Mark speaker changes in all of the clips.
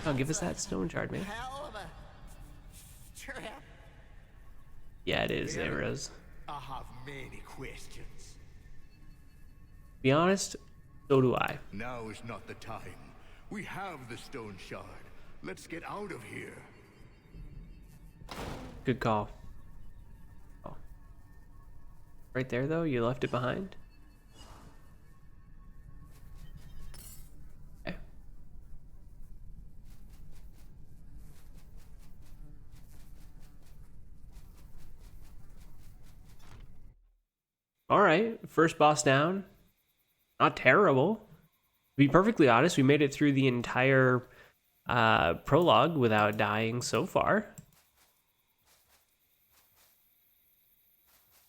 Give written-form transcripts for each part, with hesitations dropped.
Speaker 1: Oh, give us that Stoneshard, man.
Speaker 2: Hell of a trap.
Speaker 1: Yeah, it is,
Speaker 2: Baron,
Speaker 1: Arrows.
Speaker 2: I have many questions.
Speaker 1: Be honest, so do I.
Speaker 3: Now is not the time. We have the stone shard. Let's get out of here.
Speaker 1: Good call. Oh. Right there, though, you left it behind. Okay. All right, first boss down. Not terrible. To be perfectly honest, we made it through the entire prologue without dying so far.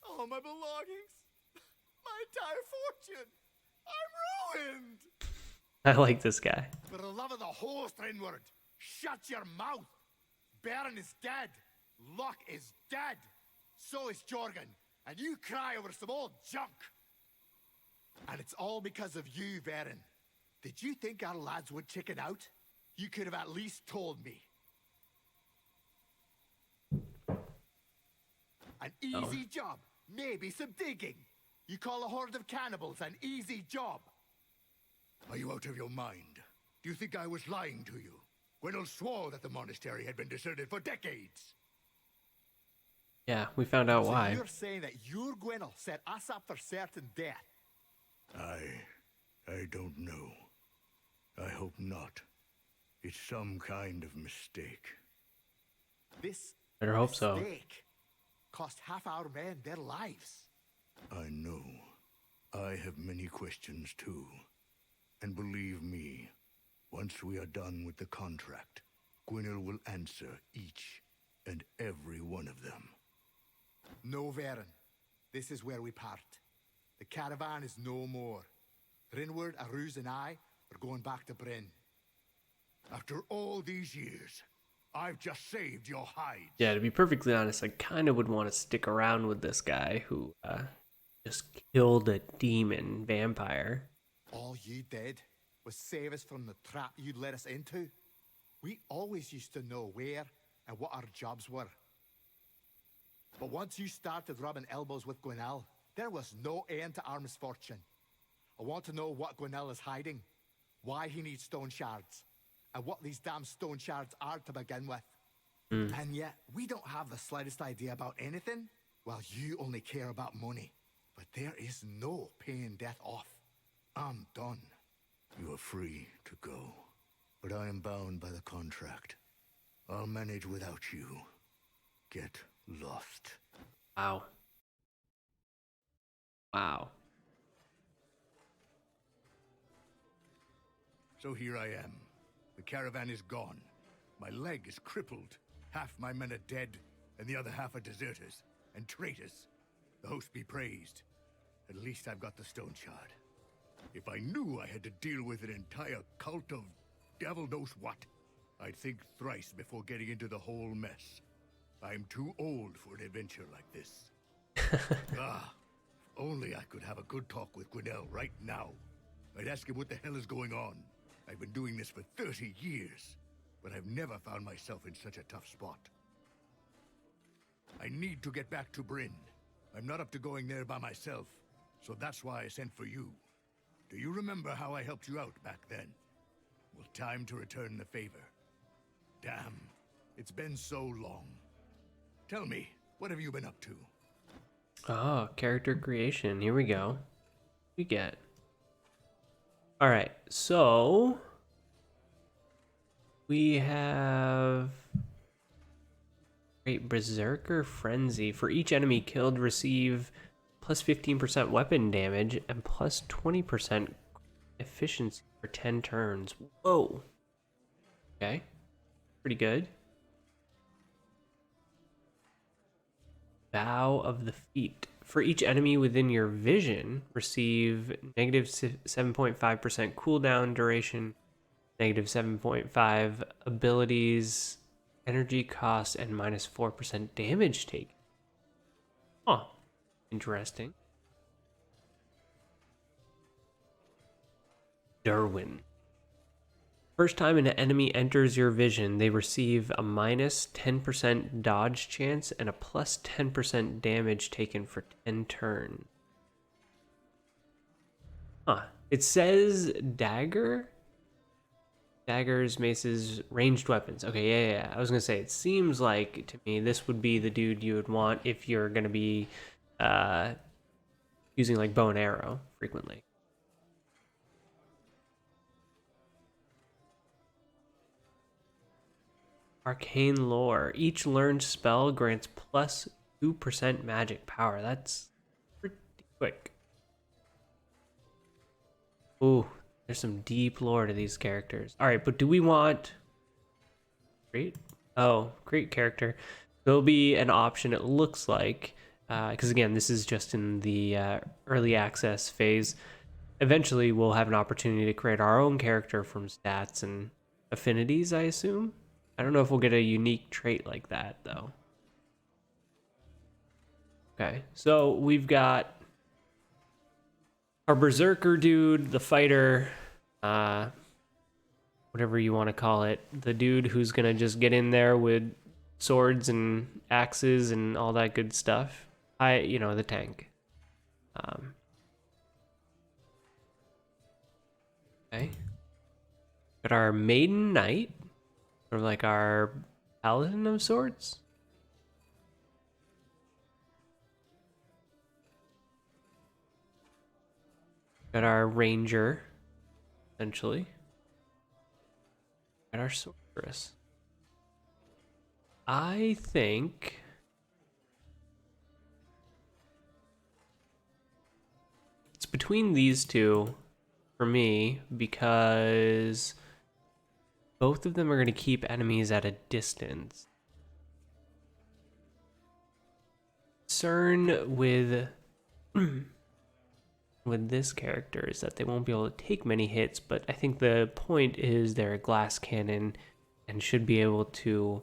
Speaker 2: All my belongings, my entire fortune, I'm ruined.
Speaker 1: I like this guy.
Speaker 2: For the love of the host, Rinward, shut your mouth. Baron is dead. Luck is dead. So is Jorgen. And you cry over some old junk. And it's all because of you, Baron. Did you think our lads would chicken out? You could have at least told me. An easy job. Maybe some digging. You call a horde of cannibals an easy job.
Speaker 3: Are you out of your mind? Do you think I was lying to you? Gwynnel swore that the monastery had been deserted for decades.
Speaker 1: Yeah, we found out
Speaker 2: So
Speaker 1: why.
Speaker 2: you're saying that your Gwynnel set us up for certain death?
Speaker 3: I don't know. I hope not. It's some kind of mistake.
Speaker 2: This
Speaker 1: Better hope so.
Speaker 2: mistake cost half our men their lives.
Speaker 3: I know. I have many questions too. And believe me, once we are done with the contract, Gwynnel will answer each and every one of them.
Speaker 2: No, Varen. This is where we part. The caravan is no more. Rinward, Aruz, and I are going back to Bryn.
Speaker 3: After all these years, I've just saved your hide.
Speaker 1: Yeah, to be perfectly honest, I kind of would want to stick around with this guy who just killed a demon vampire.
Speaker 2: All you did was save us from the trap you'd let us into. We always used to know where and what our jobs were. But once you started rubbing elbows with Gwynnel, there was no end to our misfortune. I want to know what Gwynnel is hiding, why he needs stone shards, and what these damn stone shards are to begin with. And yet, we don't have the slightest idea about anything. Well, you only care about money. But there is no paying death off. I'm done.
Speaker 3: You are free to go, but I am bound by the contract. I'll manage without you. Get lost.
Speaker 1: Wow. Wow.
Speaker 3: So here I am. The caravan is gone. My leg is crippled. Half my men are dead, and the other half are deserters and traitors. The host be praised. At least I've got the stone shard. If I knew I had to deal with an entire cult of devil knows what, I'd think thrice before getting into the whole mess. I'm too old for an adventure like this. If only I could have a good talk with Gwynnel right now. I'd ask him what the hell is going on. I've been doing this for 30 years, but I've never found myself in such a tough spot. I need to get back to Bryn. I'm not up to going there by myself, so that's why I sent for you. Do you remember how I helped you out back then? Well, time to return the favor. Damn, it's been so long. Tell me, what have you been up to?
Speaker 1: Oh, character creation. Here we go. We get. All right, so we have Great Berserker Frenzy. For each enemy killed, receive plus 15% weapon damage and plus 20% efficiency for 10 turns. Whoa. Okay. Pretty good. Bow of the Feet. For each enemy within your vision, receive negative 7.5% cooldown duration, negative 7.5 abilities, energy cost, and minus 4% damage taken. Huh. Interesting. Derwin. First time an enemy enters your vision, they receive a minus 10% dodge chance and a plus 10% damage taken for 10 turns. Huh. It says dagger? Daggers, maces, ranged weapons. Okay, yeah. I was gonna say, it seems like to me this would be the dude you would want if you're gonna be using like bow and arrow frequently. Arcane lore. Each learned spell grants plus 2% magic power. That's pretty quick. Ooh, there's some deep lore to these characters. All right, but do we want... Great. Oh, great character. There'll be an option, it looks like, because again, this is just in the early access phase. Eventually, we'll have an opportunity to create our own character from stats and affinities, I assume. I don't know if we'll get a unique trait like that, though. Okay, so we've got our berserker dude, the fighter, whatever you want to call it, the dude who's gonna just get in there with swords and axes and all that good stuff. The tank. Okay. Got our maiden knight, or like our paladin of sorts. Got our ranger, essentially. Got our sorceress. I think it's between these two for me because both of them are going to keep enemies at a distance. Concern with this character is that they won't be able to take many hits, but I think the point is they're a glass cannon and should be able to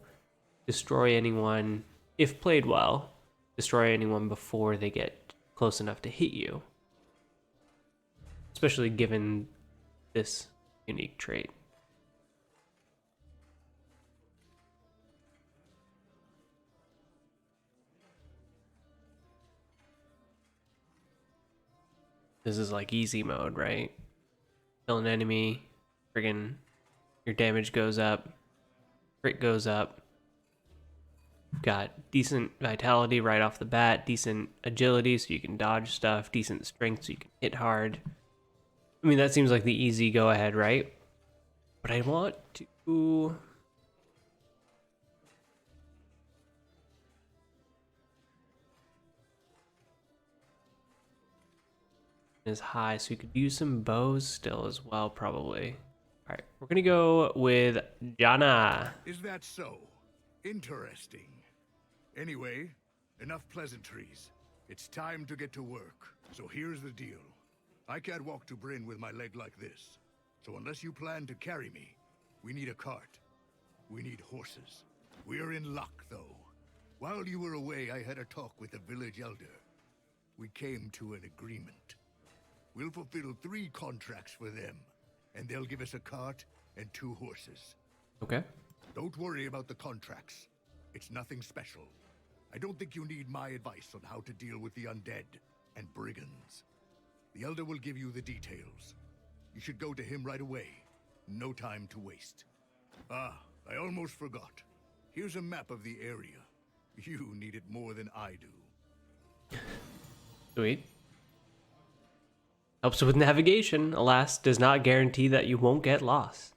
Speaker 1: destroy anyone, if played well, destroy anyone before they get close enough to hit you. Especially given this unique trait. This is like easy mode, right? Kill an enemy, friggin' your damage goes up, crit goes up. Got decent vitality right off the bat, decent agility so you can dodge stuff, decent strength so you can hit hard. I mean, that seems like the easy go ahead, right? But I want to... is high, so you could use some bows still as well, probably. All right, we're gonna go with Jana.
Speaker 3: Is that so? Interesting. Anyway, enough pleasantries. It's time to get to work. So here's the deal. I can't walk to Bryn with my leg like this. So unless you plan to carry me, we need a cart. We need horses. We're in luck, though. While you were away, I had a talk with the village elder. We came to an agreement. We'll fulfill 3 contracts for them, and they'll give us a cart and 2 horses.
Speaker 1: Okay.
Speaker 3: Don't worry about the contracts. It's nothing special. I don't think you need my advice on how to deal with the undead and brigands. The Elder will give you the details. You should go to him right away. No time to waste. Ah, I almost forgot. Here's a map of the area. You need it more than I do.
Speaker 1: Sweet. Helps with navigation, alas, does not guarantee that you won't get lost.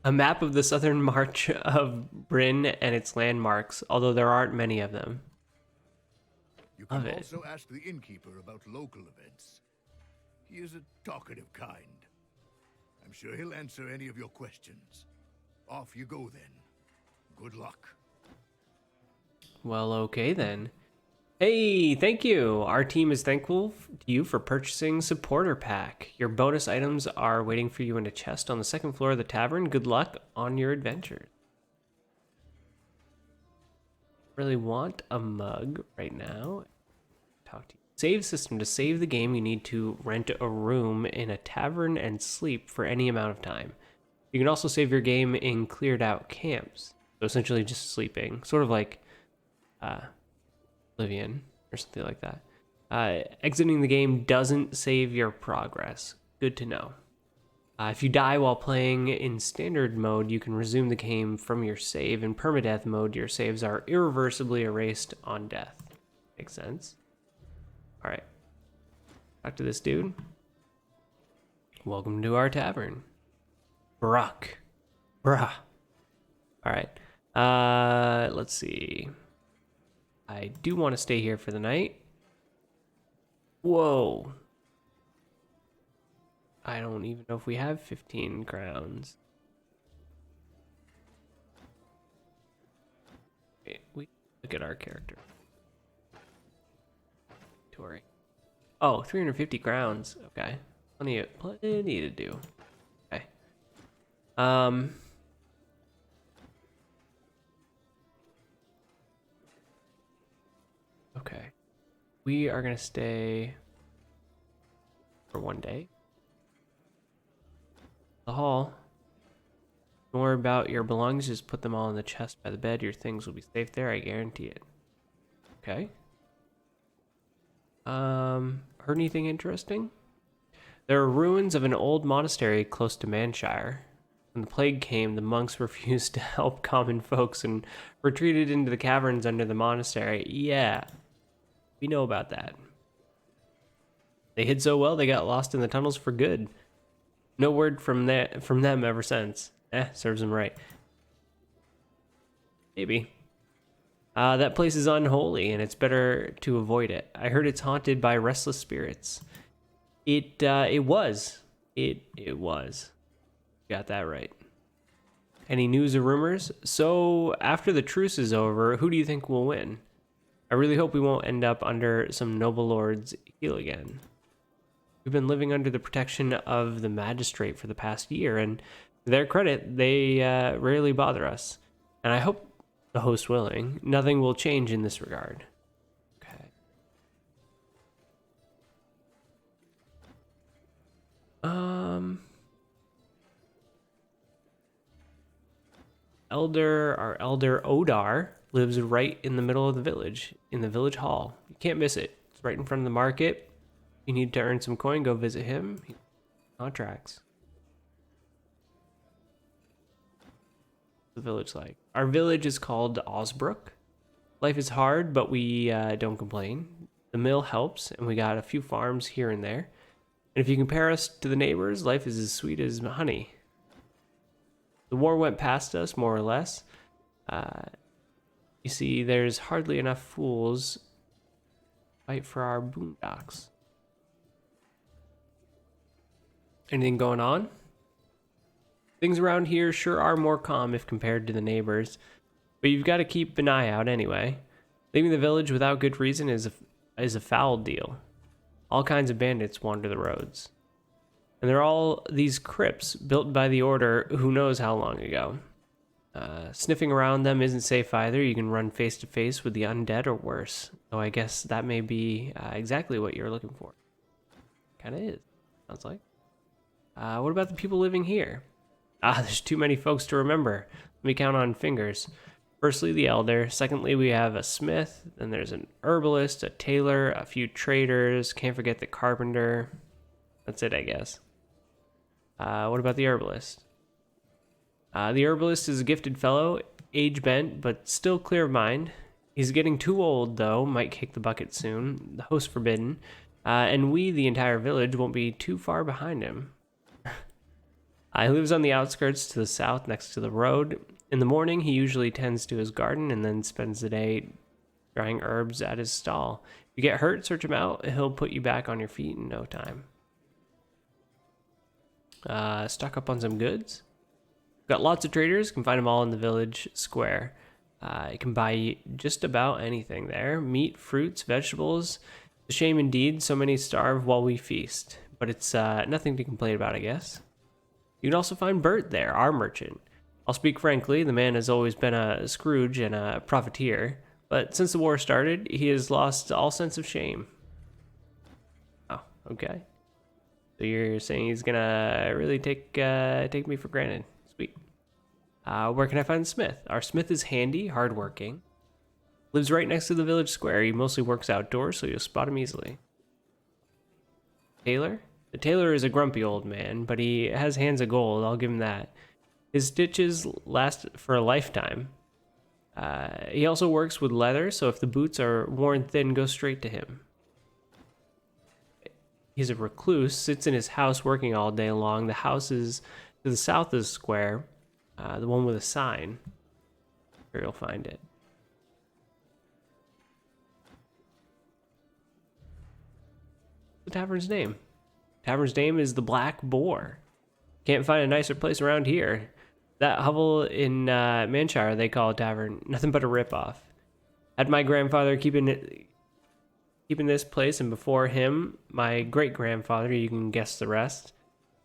Speaker 1: A map of the southern march of Bryn and its landmarks, although there aren't many of them.
Speaker 3: You can also ask the innkeeper about local events. He is a talkative kind. I'm sure he'll answer any of your questions. Off you go then. Good luck.
Speaker 1: Well, okay then. Hey, thank you. Our team is thankful to you for purchasing Supporter Pack. Your bonus items are waiting for you in a chest on the 2nd floor of the tavern. Good luck on your adventures. Really want a mug right now. Talk to you save system. To save the game, you need to rent a room in a tavern and sleep for any amount of time. You can also save your game in cleared out camps. So essentially just sleeping, sort of like Oblivion or something like that. Exiting the game doesn't save your progress. Good to know. If you die while playing in standard mode, you can resume the game from your save. In permadeath mode, your saves are irreversibly erased on death. Makes sense. All right. Talk to this dude. Welcome to our tavern. Bruh. All right. Let's see. I do want to stay here for the night. Whoa. I don't even know if we have 15 crowns. Wait, we look at our character. Tori. Oh, 350 crowns. Okay. Plenty to do. Okay. Okay. We are gonna stay for one day. The hall. Don't worry about your belongings, just put them all in the chest by the bed. Your things will be safe there, I guarantee it. Okay. Heard anything interesting? There are ruins of an old monastery close to Manshire. When the plague came, the monks refused to help common folks and retreated into the caverns under the monastery. Yeah, we know about that. They hid so well they got lost in the tunnels for good. No word from them ever since. Serves them right. Maybe. That place is unholy, and it's better to avoid it. I heard it's haunted by restless spirits. It was. Got that right. Any news or rumors? So, after the truce is over, who do you think will win? I really hope we won't end up under some noble lord's heel again. We've been living under the protection of the magistrate for the past year, and to their credit, they rarely bother us. And I hope, the host willing, nothing will change in this regard. Okay. Our elder Odar lives right in the middle of the village, in the village hall. You can't miss it. It's right in front of the market. You need to earn some coin, go visit him. Contracts. The village like. Our village is called Osbrook. Life is hard, but we don't complain. The mill helps, and we got a few farms here and there. And if you compare us to the neighbors, life is as sweet as honey. The war went past us, more or less. You see, there's hardly enough fools to fight for our boondocks. Anything going on? Things around here sure are more calm if compared to the neighbors, but you've got to keep an eye out anyway. Leaving the village without good reason is a foul deal. All kinds of bandits wander the roads. And they're all these crypts built by the Order who knows how long ago. Sniffing around them isn't safe either. You can run face to face with the undead or worse. So I guess that may be exactly what you're looking for. Kinda is, sounds like. What about the people living here? There's too many folks to remember. Let me count on fingers. Firstly, the elder. Secondly, we have a smith. Then there's an herbalist, a tailor, a few traders. Can't forget the carpenter. That's it, I guess. What about the herbalist? The herbalist is a gifted fellow, age bent, but still clear of mind. He's getting too old, though, might kick the bucket soon. The host forbidden. And we, the entire village, won't be too far behind him. He lives on the outskirts to the south next to the road. In the morning, he usually tends to his garden and then spends the day drying herbs at his stall. If you get hurt, search him out. He'll put you back on your feet in no time. Stock up on some goods. Got lots of traders. Can find them all in the village square. You can buy just about anything there. Meat, fruits, vegetables. It's a shame indeed, so many starve while we feast. But it's nothing to complain about, I guess. You can also find Bert there, our merchant. I'll speak frankly, the man has always been a Scrooge and a profiteer. But since the war started, he has lost all sense of shame. Okay. So you're saying he's gonna really take me for granted. Sweet. Where can I find the smith? Our smith is handy, hardworking. Lives right next to the village square. He mostly works outdoors, so you'll spot him easily. Tailor? The tailor is a grumpy old man, but he has hands of gold, I'll give him that. His stitches last for a lifetime. He also works with leather, so if the boots are worn thin, go straight to him. He's a recluse, sits in his house working all day long. The house is to the south of the square, the one with a sign. Here you'll find it. The tavern's name. Tavern's name is the Black Boar. Can't find a nicer place around here. That hovel in Manshire they call a tavern. Nothing but a ripoff. Had my grandfather keeping this place, and before him, my great-grandfather, you can guess the rest.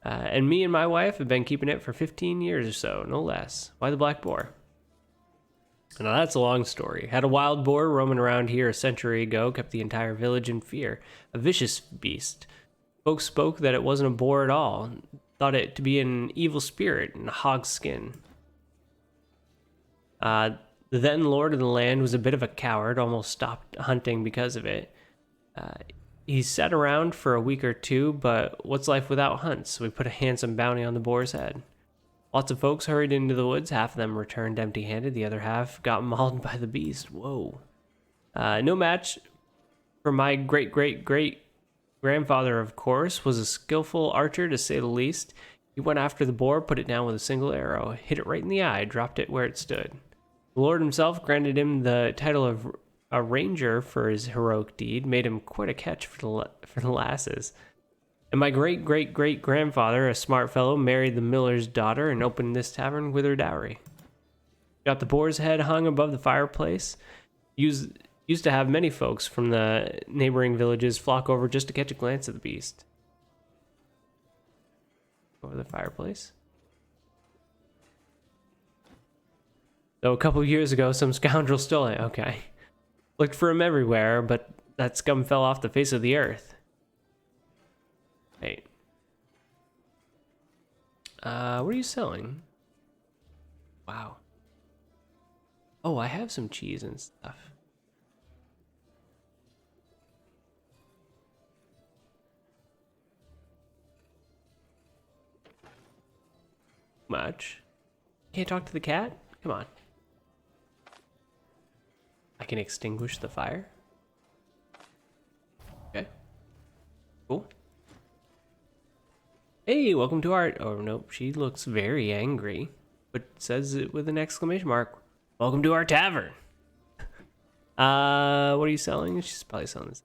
Speaker 1: And me and my wife have been keeping it for 15 years or so, no less. Why the Black Boar? Now that's a long story. Had a wild boar roaming around here a century ago, kept the entire village in fear. A vicious beast. Folks spoke that it wasn't a boar at all. Thought it to be an evil spirit in a hog's skin. The then lord of the land was a bit of a coward, almost stopped hunting because of it. He sat around for a week or two, but what's life without hunts? So we put a handsome bounty on the boar's head. Lots of folks hurried into the woods. Half of them returned empty-handed. The other half got mauled by the beast. Whoa. No match for my great-great-great-grandfather, of course, was a skillful archer, to say the least. He went after the boar, put it down with a single arrow, hit it right in the eye, dropped it where it stood. The Lord himself granted him the title of a ranger for his heroic deed, made him quite a catch for the lasses. And my great-great-great-grandfather, a smart fellow, married the miller's daughter and opened this tavern with her dowry. Got the boar's head hung above the fireplace. Used to have many folks from the neighboring villages flock over just to catch a glance at the beast. Over the fireplace. Though a couple years ago, some scoundrel stole it. Okay. Looked for him everywhere, but that scum fell off the face of the earth. Wait. What are you selling? Wow. Oh, I have some cheese and stuff. Much. Can't talk to the cat? Come on. I can extinguish the fire. Okay. Cool. Hey, welcome to our... Oh, nope. She looks very angry, but says it with an exclamation mark. Welcome to our tavern. What are you selling? She's probably selling this.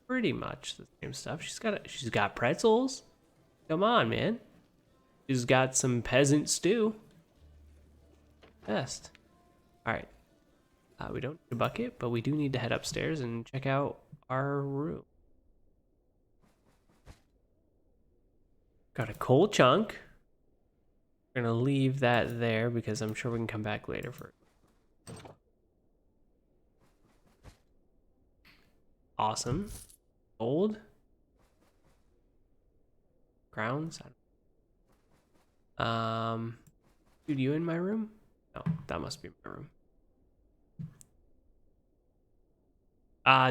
Speaker 1: Pretty much the same stuff. She's got pretzels. Come on, man. She's got some peasant stew. Best. All right. We don't need a bucket, but we do need to head upstairs and check out our room. Got a coal chunk. We're gonna leave that there because I'm sure we can come back later for it. Awesome. Gold. Crowns. Dude, you in my room? No, that must be my room.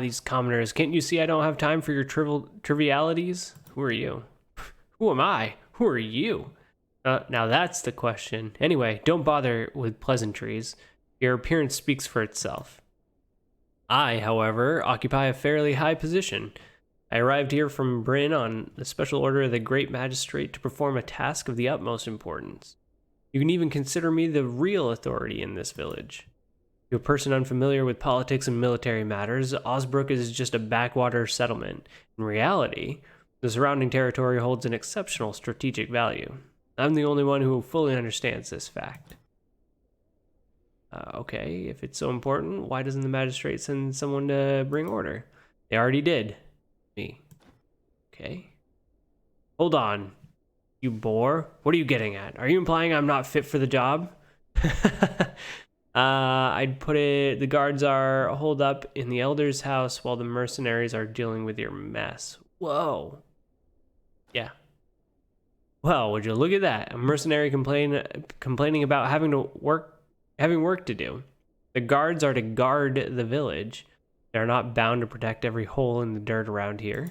Speaker 1: These commoners. Can't you see I don't have time for your trivialities? Who are you? Who am I? Who are you? Now that's the question. Anyway, don't bother with pleasantries. Your appearance speaks for itself. I, however, occupy a fairly high position. I arrived here from Bryn on the special order of the great magistrate to perform a task of the utmost importance. You can even consider me the real authority in this village. To a person unfamiliar with politics and military matters, Osbrook is just a backwater settlement. In reality, the surrounding territory holds an exceptional strategic value. I'm the only one who fully understands this fact. Okay, if it's so important, why doesn't the magistrate send someone to bring order? They already did. Me. Okay. Hold on, you bore. What are you getting at? Are you implying I'm not fit for the job? I'd put it, the guards are holed up in the elder's house while the mercenaries are dealing with your mess. Whoa. Yeah. Well, would you look at that? A mercenary complaining about having work to do. The guards are to guard the village. They're not bound to protect every hole in the dirt around here.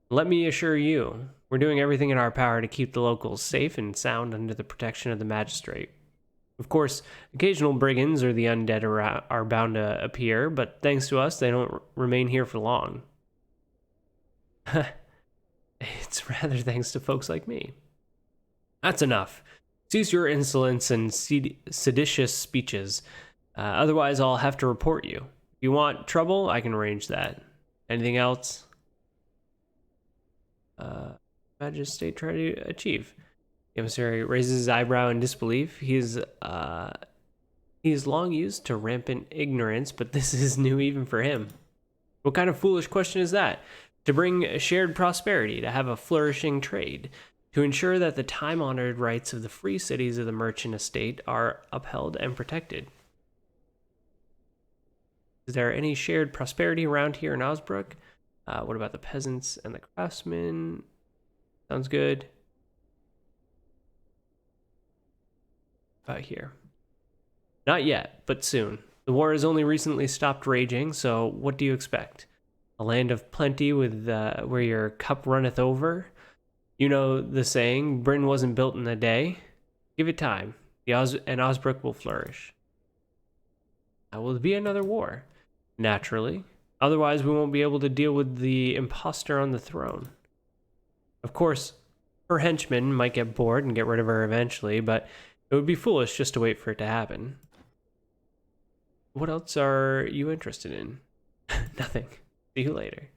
Speaker 1: Let me assure you, we're doing everything in our power to keep the locals safe and sound under the protection of the magistrate. Of course, occasional brigands or the undead are bound to appear, but thanks to us, they don't remain here for long. It's rather thanks to folks like me. That's enough. Cease your insolence and seditious speeches. Otherwise, I'll have to report you. If you want trouble, I can arrange that. Anything else? Magistrate try to achieve. The emissary raises his eyebrow in disbelief. He is long used to rampant ignorance, but this is new even for him. What kind of foolish question is that? To bring shared prosperity, to have a flourishing trade, to ensure that the time-honored rights of the free cities of the merchant estate are upheld and protected. Is there any shared prosperity around here in Osbrook? What about the peasants and the craftsmen? Sounds good. About here. Not yet, but soon. The war has only recently stopped raging, so what do you expect? A land of plenty with where your cup runneth over? You know the saying, Britain wasn't built in a day. Give it time, and Osbrook will flourish. Will there be another war? Naturally. Otherwise, we won't be able to deal with the imposter on the throne. Of course, her henchmen might get bored and get rid of her eventually, but it would be foolish just to wait for it to happen. What else are you interested in? Nothing. See you later.